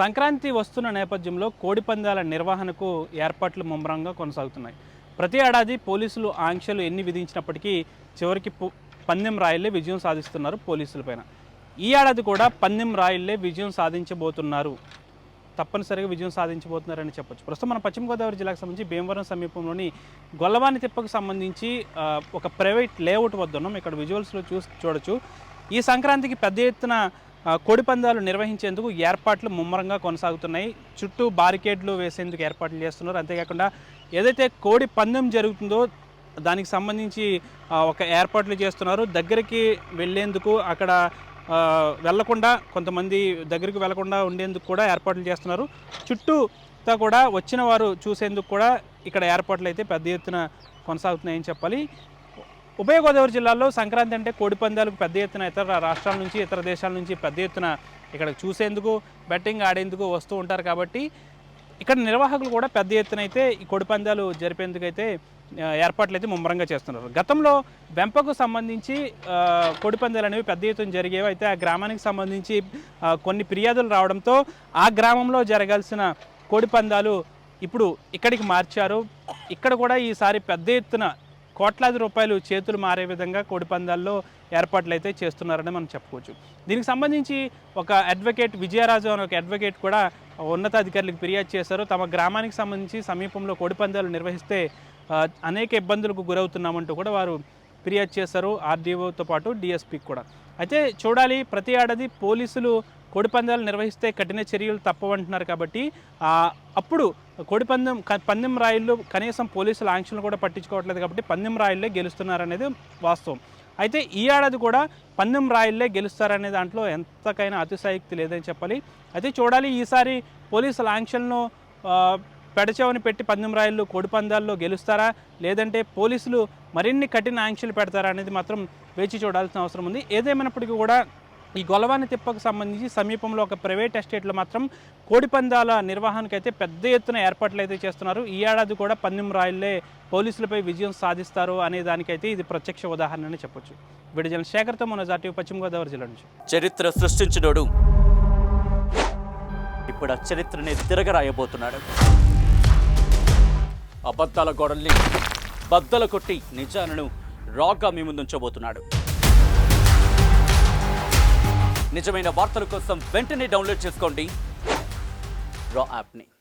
సంక్రాంతి వస్తున్న నేపథ్యంలో కోడిపందాల నిర్వహణకు ఏర్పాట్లు ముమ్మరంగా కొనసాగుతున్నాయి. ప్రతి ఏడాది పోలీసులు ఆంక్షలు ఎన్ని విధించినప్పటికీ చివరికి పందెం రాయిళ్లే విజయం సాధిస్తున్నారు పోలీసులపైన. ఈ ఏడాది కూడా పందెం రాయిళ్లే విజయం సాధించబోతున్నారు, తప్పనిసరిగా విజయం సాధించబోతున్నారని చెప్పొచ్చు. ప్రస్తుతం మన పశ్చిమ గోదావరి జిల్లాకు సంబంధించి భీమవరం సమీపంలోని గొల్లవాని తిప్పకు సంబంధించి ఒక ప్రైవేట్ లేఅవుట్ వద్ద ఉన్నాం. ఇక్కడ విజువల్స్లో చూడొచ్చు. ఈ సంక్రాంతికి పెద్ద ఎత్తున కోడిపందాలు నిర్వహించేందుకు ఏర్పాట్లు ముమ్మరంగా కొనసాగుతున్నాయి. చుట్టూ బారికేడ్లు వేసేందుకు ఏర్పాట్లు చేస్తున్నారు. అంతేకాకుండా ఏదైతే కోడి పందెం జరుగుతుందో దానికి సంబంధించి ఒక ఏర్పాట్లు చేస్తున్నారు. దగ్గరికి వెళ్ళేందుకు అక్కడ వెళ్లకుండా, కొంతమంది దగ్గరికి వెళ్లకుండా ఉండేందుకు కూడా ఏర్పాట్లు చేస్తున్నారు. చుట్టూతో కూడా వచ్చిన వారు చూసేందుకు కూడా ఇక్కడ ఏర్పాట్లు అయితే పెద్ద ఎత్తున కొనసాగుతున్నాయని చెప్పాలి. ఉభయ గోదావరి జిల్లాలో సంక్రాంతి అంటే కోడిపందాలకు పెద్ద ఎత్తున ఇతర రాష్ట్రాల నుంచి, ఇతర దేశాల నుంచి పెద్ద ఎత్తున ఇక్కడ చూసేందుకు, బెట్టింగ్ ఆడేందుకు వస్తూ ఉంటారు. కాబట్టి ఇక్కడ నిర్వాహకులు కూడా పెద్ద ఎత్తున అయితే ఈ కోడిపందాలు జరిపేందుకైతే ఏర్పాట్లు అయితే ముమ్మరంగా చేస్తున్నారు. గతంలో వెంపకు సంబంధించి కోడిపందాలు అనేవి పెద్ద ఎత్తున జరిగేవి. అయితే ఆ గ్రామానికి సంబంధించి కొన్ని ఫిర్యాదులు రావడంతో ఆ గ్రామంలో జరగాల్సిన కోడిపందాలు ఇప్పుడు ఇక్కడికి మార్చారు. ఇక్కడ కూడా ఈసారి పెద్ద ఎత్తున కోట్లాది రూపాయలు చేతులు మారే విధంగా కోడిపందాల్లో ఏర్పాట్లు అయితే చేస్తున్నారని మనం చెప్పుకోవచ్చు. దీనికి సంబంధించి ఒక అడ్వకేట్ విజయరాజు అనే ఒక అడ్వకేట్ కూడా ఉన్నతాధికారులకు ఫిర్యాదు చేశారు. తమ గ్రామానికి సంబంధించి సమీపంలో కోడిపందాలు నిర్వహిస్తే అనేక ఇబ్బందులకు గురవుతున్నామంటూ కూడా వారు ఫిర్యాదు చేశారు, ఆర్డీఓతో పాటు డిఎస్పీకి కూడా. అయితే చూడాలి, ప్రతి ఏడాది పోలీసులు కోడిపందాలు నిర్వహిస్తే కఠిన చర్యలు తప్పవంటున్నారు. కాబట్టి అప్పుడు పందెం రాయిళ్ళు కనీసం పోలీసుల ఆంక్షలు కూడా పట్టించుకోవట్లేదు. కాబట్టి పందెం రాయిళ్ళే గెలుస్తున్నారనేది వాస్తవం. అయితే ఈ ఏడాది కూడా పందెం రాయిళ్ళే గెలుస్తారనే దాంట్లో ఎంతకైనా అతిశయోక్తి లేదని చెప్పాలి. అయితే చూడాలి, ఈసారి పోలీసుల ఆంక్షలను పెడచెవని పెట్టి పందెం రాయిళ్ళు కోడిపందాల్లో గెలుస్తారా, లేదంటే పోలీసులు మరిన్ని కఠిన ఆంక్షలు పెడతారా అనేది మాత్రం వేచి చూడాల్సిన అవసరం ఉంది. ఏదేమైనప్పటికీ కూడా ఈ గొల్లవాని తిప్పకు సంబంధించి సమీపంలో ఒక ప్రైవేట్ ఎస్టేట్లో మాత్రం కోడిపందాల నిర్వహణకైతే పెద్ద ఎత్తున ఏర్పాట్లు అయితే చేస్తున్నారు. ఈ ఏడాది కూడా పందెం రాయిళ్లే పోలీసులపై విజయం సాధిస్తారు అనే దానికైతే ఇది ప్రత్యక్ష ఉదాహరణ అని చెప్పొచ్చు. విడుదల శేఖర్తో మనజాటి, పశ్చిమ గోదావరి జిల్లా నుంచి. చరిత్ర సృష్టించినోడు ఇప్పుడు ఆ చరిత్రని తిరగరాయబోతున్నాడు. అబద్ధాల గోడల్ని బద్దల కొట్టి నిజాలను రాగా మీ ముందుంచబోతున్నాడు. నిజమైన వార్తల కోసం వెంటనే డౌన్లోడ్ చేసుకోండి రా యాప్ని.